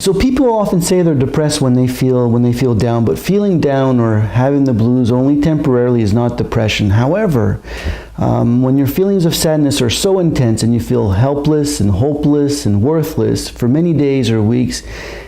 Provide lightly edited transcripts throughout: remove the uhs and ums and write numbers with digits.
So people often say they're depressed when they feel down, but feeling down or having the blues only temporarily is not depression. However, when your feelings of sadness are so intense and you feel helpless and hopeless and worthless for many days or weeks,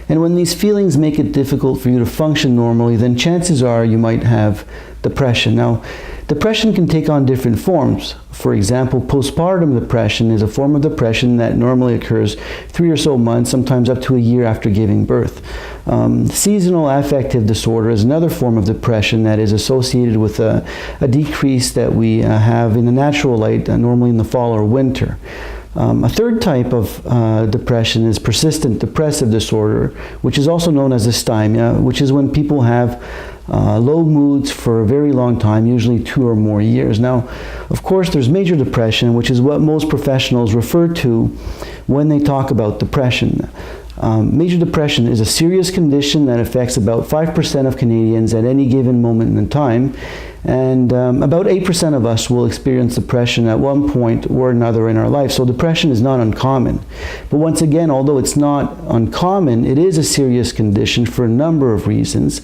and when these feelings make it difficult for you to function normally, then chances are you might have depression. Now, depression can take on different forms. For example, postpartum depression is a form of depression that normally occurs 3 or so months, sometimes up to a year after giving birth. Seasonal affective disorder is another form of depression that is associated with a decrease that we have in the natural light, normally in the fall or winter. A third type of depression is persistent depressive disorder, which is also known as dysthymia, which is when people have low moods for a very long time, usually 2 or more years. Now, of course, there's major depression, which is what most professionals refer to when they talk about depression. Major depression is a serious condition that affects about 5% of Canadians at any given moment in time, and about 8% of us will experience depression at one point or another in our life. So depression is not uncommon. But once again, although it's not uncommon, it is a serious condition for a number of reasons.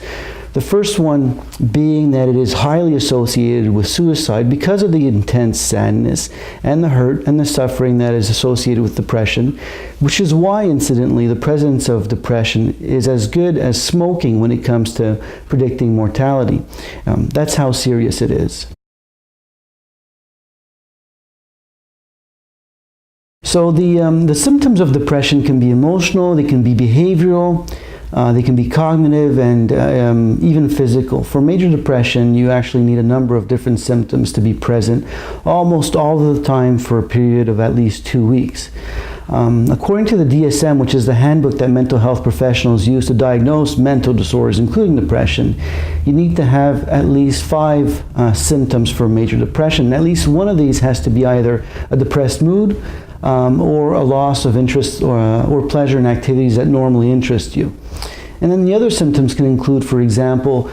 The first one being that it is highly associated with suicide because of the intense sadness and the hurt and the suffering that is associated with depression, which is why, incidentally, the presence of depression is as good as smoking when it comes to predicting mortality. That's how serious it is. So the symptoms of depression can be emotional, they can be behavioral, they can be cognitive, and even physical. For major depression, you actually need a number of different symptoms to be present almost all of the time for a period of at least 2 weeks. According to the DSM, which is the handbook that mental health professionals use to diagnose mental disorders, including depression, you need to have at least 5 symptoms for major depression. At least one of these has to be either a depressed mood, or a loss of interest or pleasure in activities that normally interest you. And then the other symptoms can include, for example,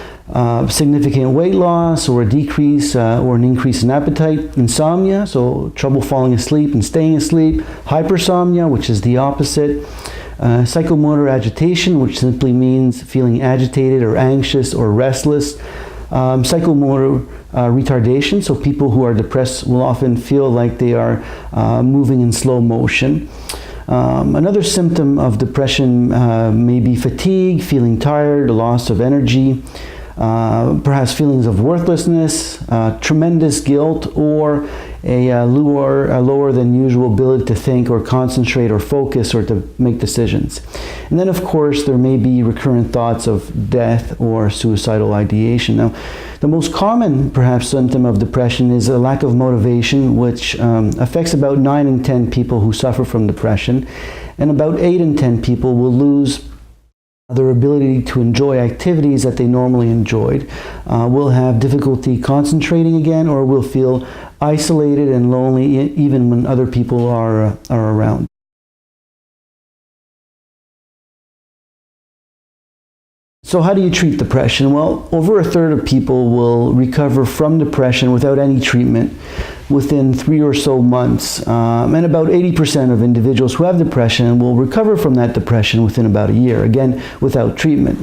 significant weight loss or a decrease or an increase in appetite, insomnia, so trouble falling asleep and staying asleep, hypersomnia, which is the opposite, psychomotor agitation, which simply means feeling agitated or anxious or restless, psychomotor retardation, so people who are depressed will often feel like they are moving in slow motion. Another symptom of depression may be fatigue, feeling tired, a loss of energy, perhaps feelings of worthlessness, tremendous guilt, or a lower than usual ability to think or concentrate or focus or to make decisions. And then, of course, there may be recurrent thoughts of death or suicidal ideation. Now, the most common, perhaps, symptom of depression is a lack of motivation, which affects about 9 in 10 people who suffer from depression, and about 8 in 10 people will lose their ability to enjoy activities that they normally enjoyed, will have difficulty concentrating again, or will feel isolated and lonely even when other people are around. So how do you treat depression? Well, over a third of people will recover from depression without any treatment within 3 or so months. And about 80% of individuals who have depression will recover from that depression within about a year, again, without treatment.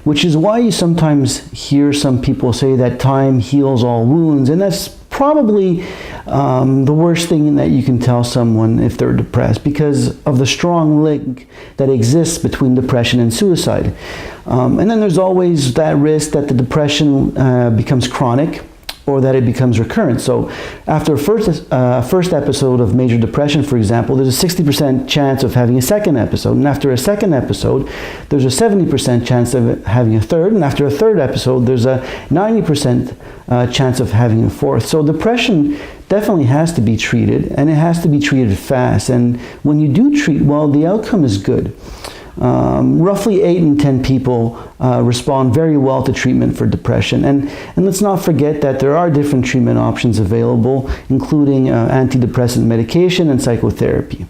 Which is why you sometimes hear some people say that time heals all wounds, and that's probably the worst thing that you can tell someone if they're depressed, because of the strong link that exists between depression and suicide. And then there's always that risk that the depression becomes chronic, or that it becomes recurrent. So after a first episode of major depression, for example, there's a 60% chance of having a second episode. And after a second episode, there's a 70% chance of having a third. And after a third episode, there's a 90% chance of having a fourth. So depression definitely has to be treated, and it has to be treated fast. And when you do treat well, the outcome is good. Roughly 8 in 10 people respond very well to treatment for depression. And let's not forget that there are different treatment options available, including antidepressant medication and psychotherapy.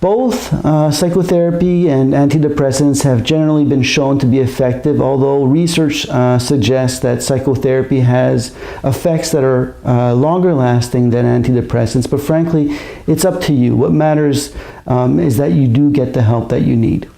Both psychotherapy and antidepressants have generally been shown to be effective, although research suggests that psychotherapy has effects that are longer lasting than antidepressants. But frankly, it's up to you. What matters is that you do get the help that you need.